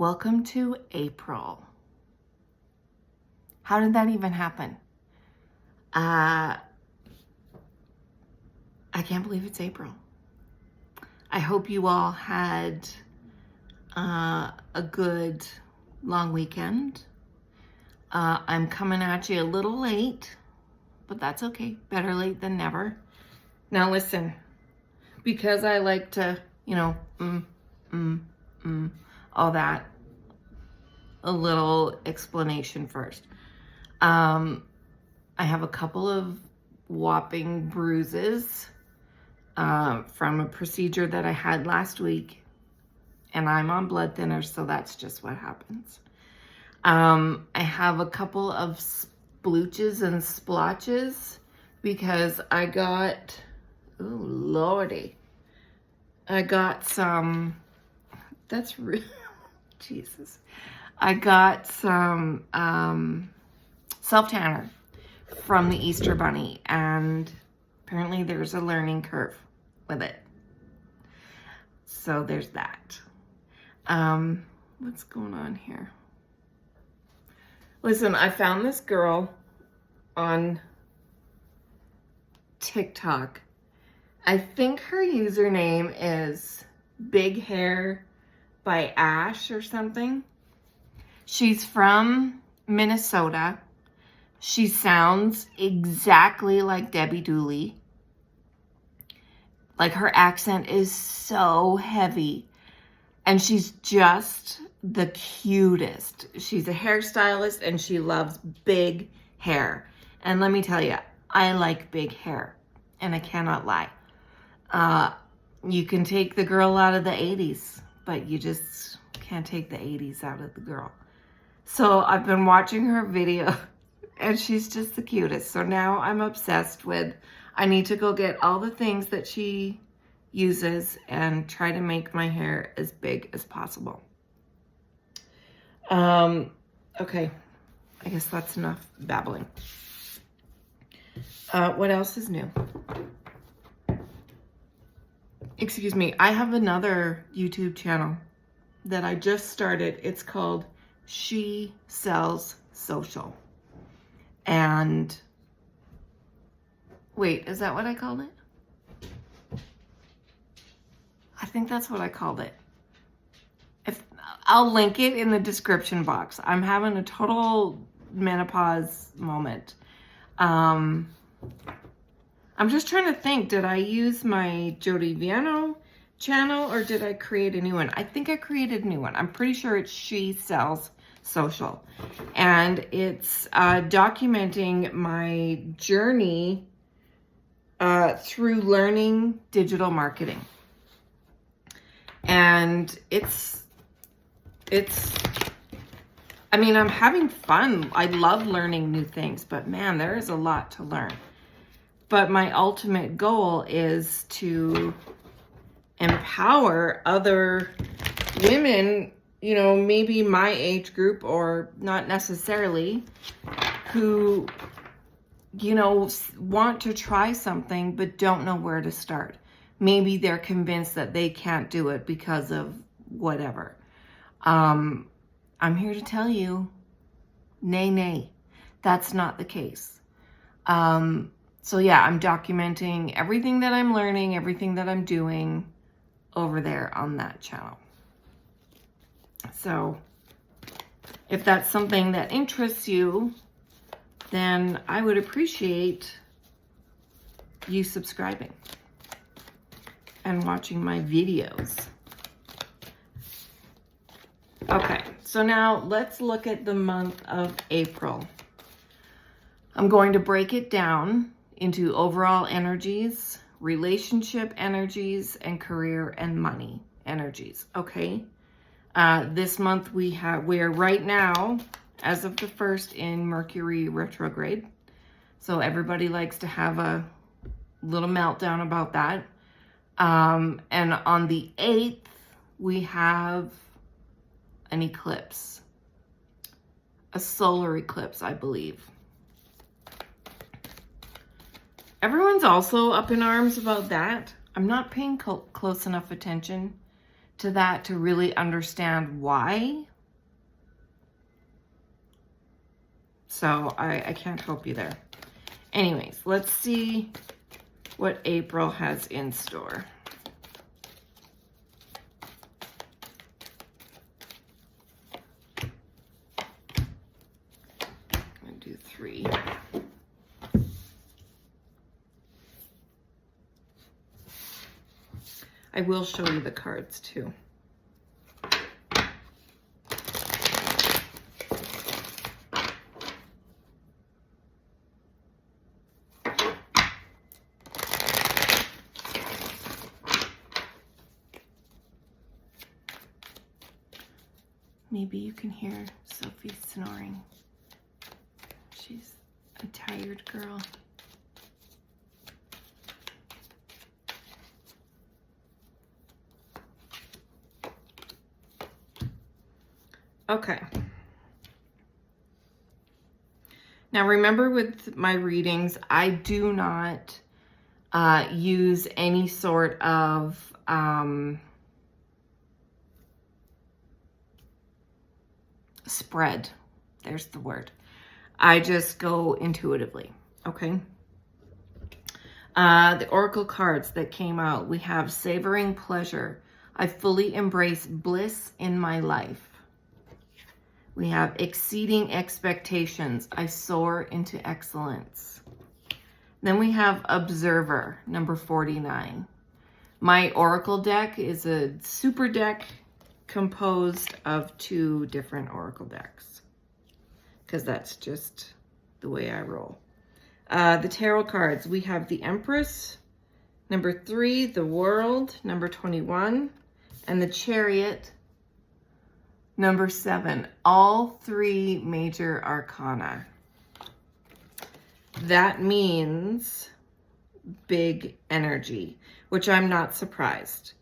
Welcome to April. How did that even happen? I can't believe it's April. I hope you all had a good long weekend. I'm coming at you a little late, but that's okay. Better late than never. Now listen, because I like to, all that, a little explanation first. I have a couple of whopping bruises from a procedure that I had last week, and I'm on blood thinners, so that's just what happens. I have a couple of splooches and splotches because I got, oh lordy, I got some, that's real, Jesus. I got some self-tanner from the Easter Bunny, and apparently there's a learning curve with it. So there's that. What's going on here? Listen, I found this girl on TikTok. I think her username is Big Hair by Ash or something. She's from Minnesota. She sounds exactly like Debbie Dooley. Like, her accent is so heavy, and she's just the cutest. She's a hairstylist and she loves big hair. And let me tell you, I like big hair, and I cannot lie. You can take the girl out of the 80s, but you just can't take the 80s out of the girl. So I've been watching her video, and she's just the cutest. So now I'm obsessed with, I need to go get all the things that she uses and try to make my hair as big as possible. Okay, I guess that's enough babbling. What else is new? Excuse me, I have another YouTube channel that I just started. It's called She Sells Social. And wait, is that what I called it? I think that's what I called it. I'll link it in the description box. I'm having a total menopause moment. I'm just trying to think, did I use my Jodi channel or did I create a new one? I think I created a new one. I'm pretty sure it's She Sells Social. And it's documenting my journey through learning digital marketing. And I mean, I'm having fun. I love learning new things, but man, there is a lot to learn. But my ultimate goal is to empower other women, maybe my age group or not necessarily, who, want to try something but don't know where to start. Maybe they're convinced that they can't do it because of whatever. I'm here to tell you, nay, that's not the case. So yeah, I'm documenting everything that I'm learning, everything that I'm doing over there on that channel. So if that's something that interests you, then I would appreciate you subscribing and watching my videos. Okay, so now let's look at the month of April. I'm going to break it down into overall energies, relationship energies, and career and money energies, okay? This month we are right now, as of the 1st, in Mercury retrograde. So everybody likes to have a little meltdown about that. And on the 8th, we have an eclipse, a solar eclipse, I believe. Everyone's also up in arms about that. I'm not paying close enough attention to that to really understand why So I can't help you there. Anyways, let's see what April has in store. I'm gonna do 3. I will show you the cards too. Maybe you can hear Sophie snoring. She's a tired girl. Okay. Now remember, with my readings, I do not use any sort of spread. There's the word. I just go intuitively, okay? The oracle cards that came out, we have savoring pleasure. I fully embrace bliss in my life. We have exceeding expectations. I soar into excellence. Then we have observer, number 49. My oracle deck is a super deck composed of 2 different oracle decks, because that's just the way I roll. The tarot cards, we have the Empress, number 3, the World, number 21, and the Chariot, number 7. All 3 major arcana. That means big energy, which I'm not surprised.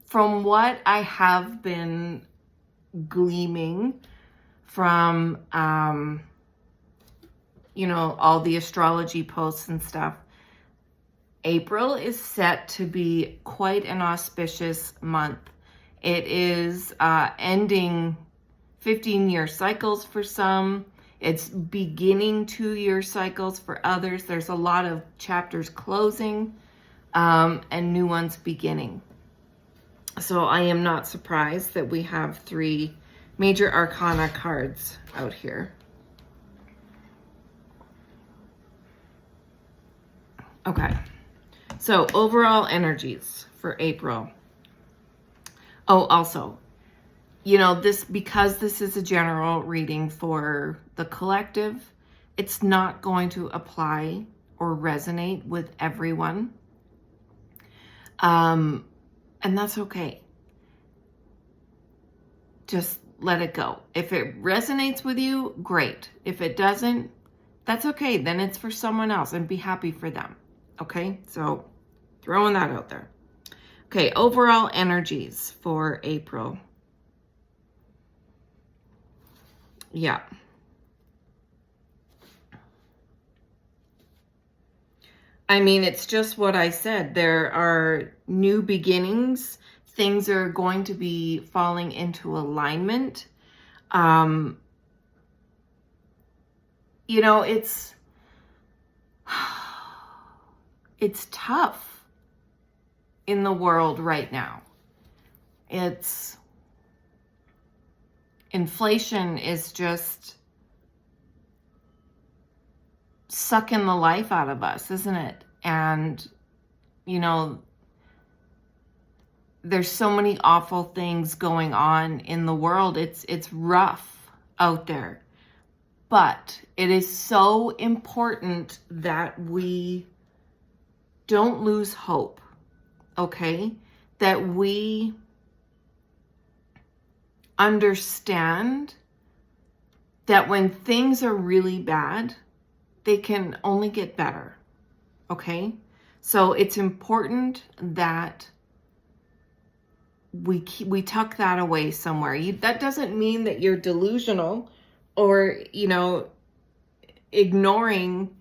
From what I have been gleaming from, you know, all the astrology posts and stuff, April is set to be quite an auspicious month. It is ending 15-year cycles for some. It's beginning 2-year cycles for others. There's a lot of chapters closing and new ones beginning. So I am not surprised that we have 3 major arcana cards out here. Okay, so overall energies for April. Oh, also, you know, because this is a general reading for the collective, it's not going to apply or resonate with everyone. And that's okay. Just let it go. If it resonates with you, great. If it doesn't, that's okay. Then it's for someone else, and be happy for them. Okay, so throwing that out there. Okay, overall energies for April. Yeah. I mean, it's just what I said. There are new beginnings. Things are going to be falling into alignment. You know, it's tough in the world right now. Inflation is just sucking the life out of us, isn't it? And, you know, there's so many awful things going on in the world. It's rough out there. But it is so important that we don't lose hope, okay? That we understand that when things are really bad, they can only get better, okay? So it's important that we tuck that away somewhere. That doesn't mean that you're delusional or, you know, ignoring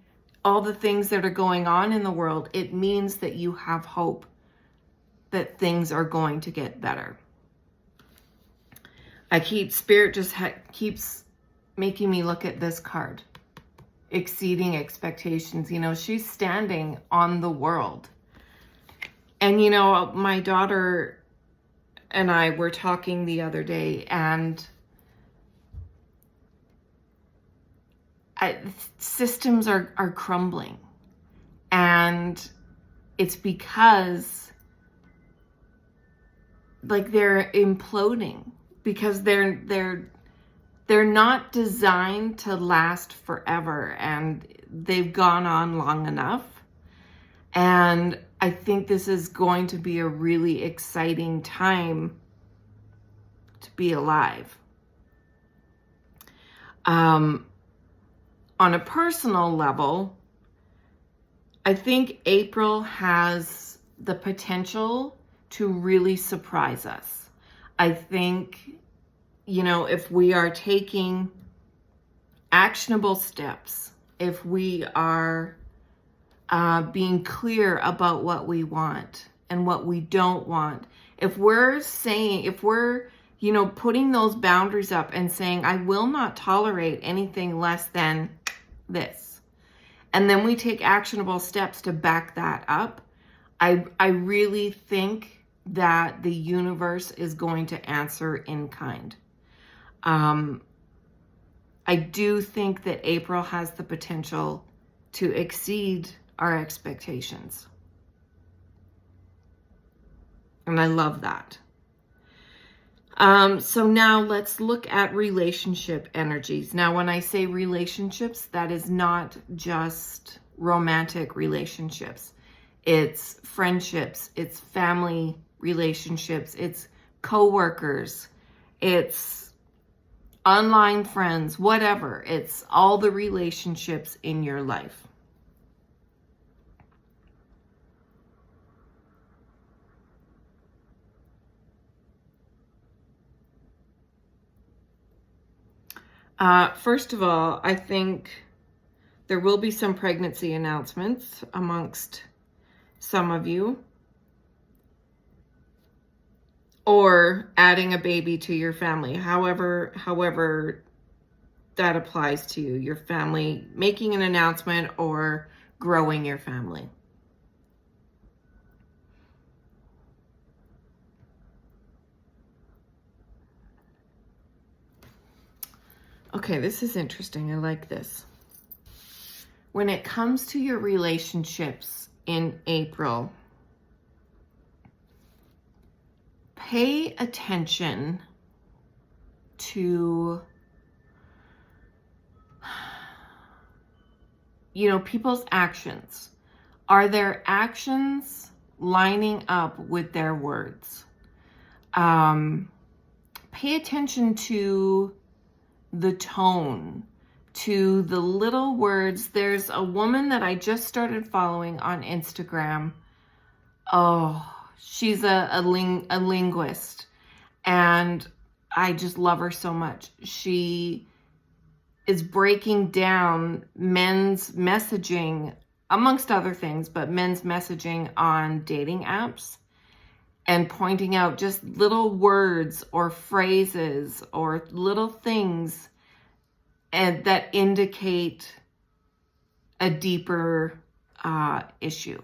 all the things that are going on in the world. It means that you have hope that things are going to get better. Spirit just keeps making me look at this card. Exceeding expectations. You know, she's standing on the world. And, you know, my daughter and I were talking the other day, and systems are crumbling. And it's because, like, they're imploding, because they're not designed to last forever, and they've gone on long enough. And I think this is going to be a really exciting time to be alive. On a personal level, I think April has the potential to really surprise us. I think, you know, if we are taking actionable steps, if we are being clear about what we want and what we don't want, if we're, you know, putting those boundaries up and saying, I will not tolerate anything less than this, and then we take actionable steps to back that up, I really think that the universe is going to answer in kind. I do think that April has the potential to exceed our expectations. And I love that. So now let's look at relationship energies. Now, when I say relationships, that is not just romantic relationships. It's friendships, it's family relationships, it's coworkers, it's online friends, whatever. It's all the relationships in your life. First of all, I think there will be some pregnancy announcements amongst some of you, or adding a baby to your family, however that applies to you, your family making an announcement or growing your family. Okay, this is interesting. I like this. When it comes to your relationships in April, pay attention to, you know, people's actions. Are their actions lining up with their words? Pay attention to the tone, to the little words. There's a woman that I just started following on Instagram. Oh, she's a linguist, and I just love her so much. She is breaking down men's messaging, amongst other things, but men's messaging on dating apps, and pointing out just little words or phrases or little things and that indicate a deeper issue.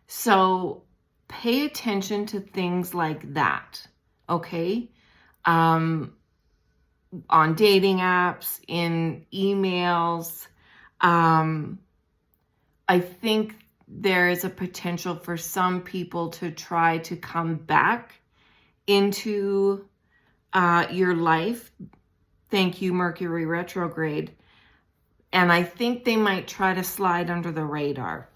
So pay attention to things like that, okay? On dating apps, in emails. I think there is a potential for some people to try to come back into your life. Thank you, Mercury retrograde. And I think they might try to slide under the radar.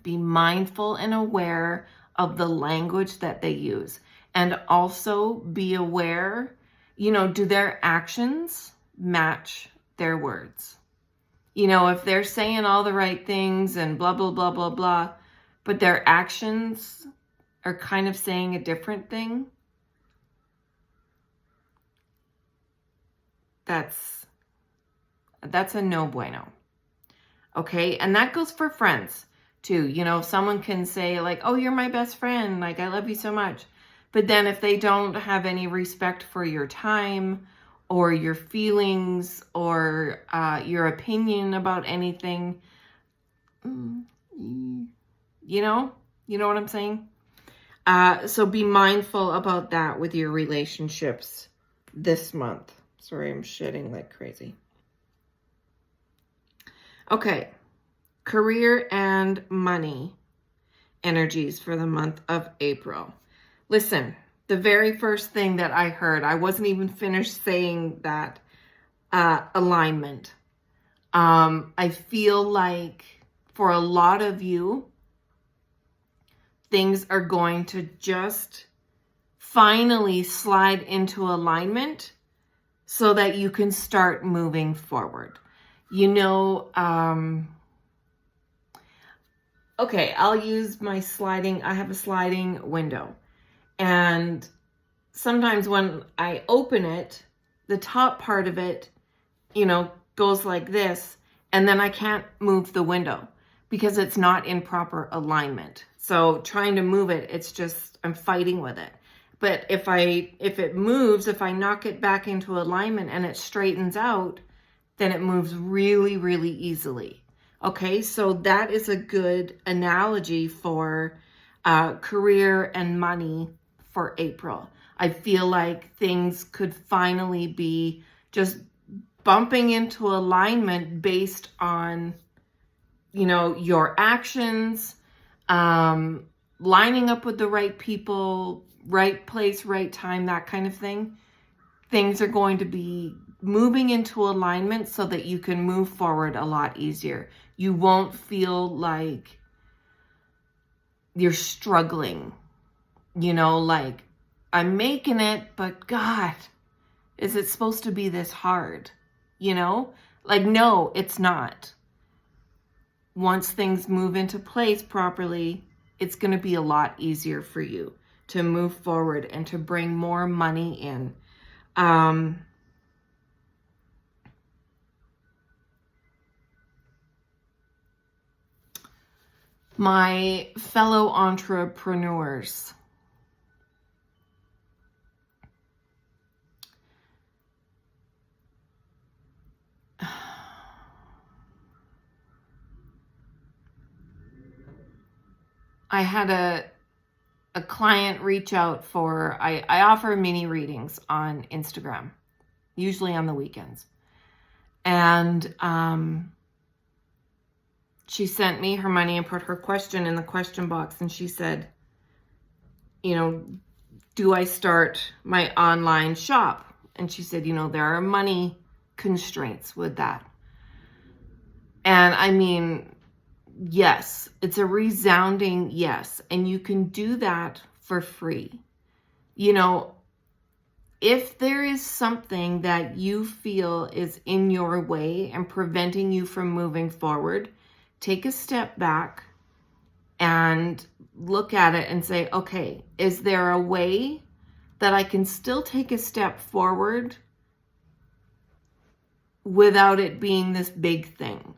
Be mindful and aware of the language that they use. And also be aware, you know, do their actions match their words? You know, if they're saying all the right things and blah, blah, blah, blah, blah, but their actions are kind of saying a different thing, that's a no bueno. Okay? And that goes for friends too. You know, someone can say like, oh, you're my best friend. Like, I love you so much. But then if they don't have any respect for your time or your feelings or your opinion about anything, you know what I'm saying? So be mindful about that with your relationships this month. Sorry, I'm shitting like crazy. Okay, career and money energies for the month of April. Listen, the very first thing that I heard, I wasn't even finished saying that, alignment. I feel like for a lot of you, things are going to just finally slide into alignment so that you can start moving forward. Okay, I'll use my I have a sliding window. And sometimes when I open it, the top part of it, goes like this, and then I can't move the window because it's not in proper alignment. So trying to move it, it's just, I'm fighting with it. But if it moves, if I knock it back into alignment and it straightens out, then it moves really, really easily. Okay, so that is a good analogy for career and money for April. I feel like things could finally be just bumping into alignment based on, your actions, lining up with the right people, right place, right time, that kind of thing. Things are going to be moving into alignment so that you can move forward a lot easier. You won't feel like you're struggling, like I'm making it, but God, is it supposed to be this hard? Like, no, it's not. Once things move into place properly, it's going to be a lot easier for you to move forward and to bring more money in. My fellow entrepreneurs, I had a client reach out for, I offer mini readings on Instagram, usually on the weekends. And she sent me her money and put her question in the question box. And she said, do I start my online shop? And she said, there are money constraints with that. And I mean, yes, it's a resounding yes. And you can do that for free. If there is something that you feel is in your way and preventing you from moving forward, take a step back and look at it and say, okay, is there a way that I can still take a step forward without it being this big thing?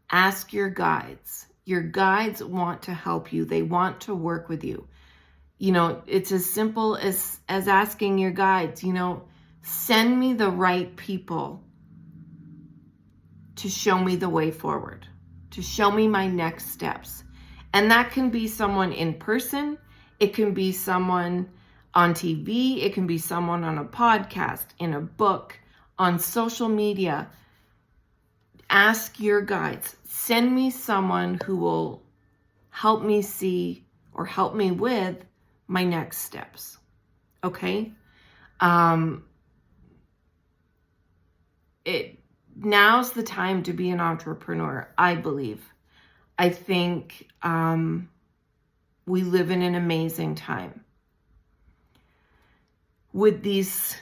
Ask your guides. Your guides want to help you. They want to work with you. It's as simple as asking your guides, send me the right people to show me the way forward, to show me my next steps. And that can be someone in person. It can be someone on TV. It can be someone on a podcast, in a book, on social media. Ask your guides. Send me someone who will help me see or help me with my next steps. Okay? Now's the time to be an entrepreneur, I believe. I think we live in an amazing time. With these,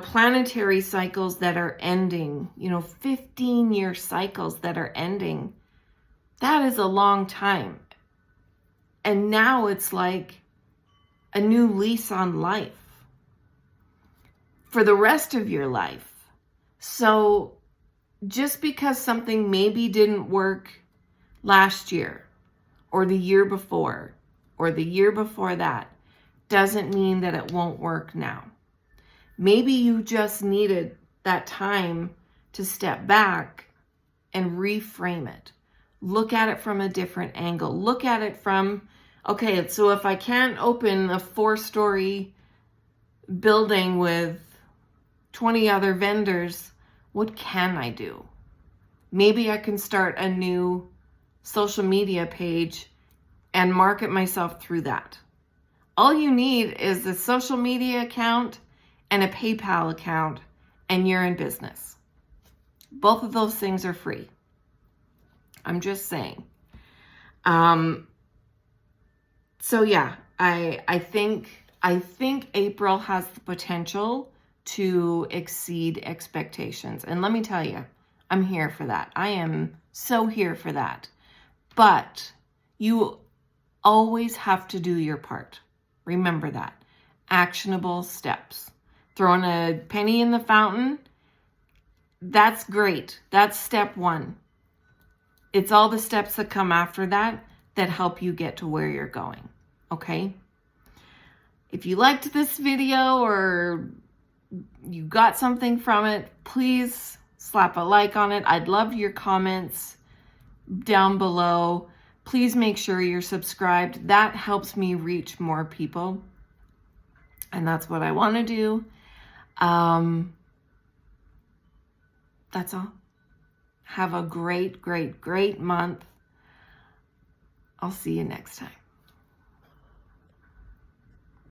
planetary cycles that are ending, 15-year cycles that are ending, that is a long time. And now it's like a new lease on life for the rest of your life. So just because something maybe didn't work last year or the year before, or the year before that doesn't mean that it won't work now. Maybe you just needed that time to step back and reframe it. Look at it from a different angle. Look at it from, okay, so if I can't open a 4-story building with 20 other vendors, what can I do? Maybe I can start a new social media page and market myself through that. All you need is a social media account and a PayPal account, and you're in business. Both of those things are free. I'm just saying. So yeah, I think April has the potential to exceed expectations. And let me tell you, I'm here for that. I am so here for that. But you always have to do your part. Remember that. Actionable steps. Throwing a penny in the fountain, that's great. That's step 1. It's all the steps that come after that that help you get to where you're going. Okay? If you liked this video or you got something from it, please slap a like on it. I'd love your comments down below. Please make sure you're subscribed. That helps me reach more people. And that's what I want to do. That's all. Have a great, great, great month. I'll see you next time.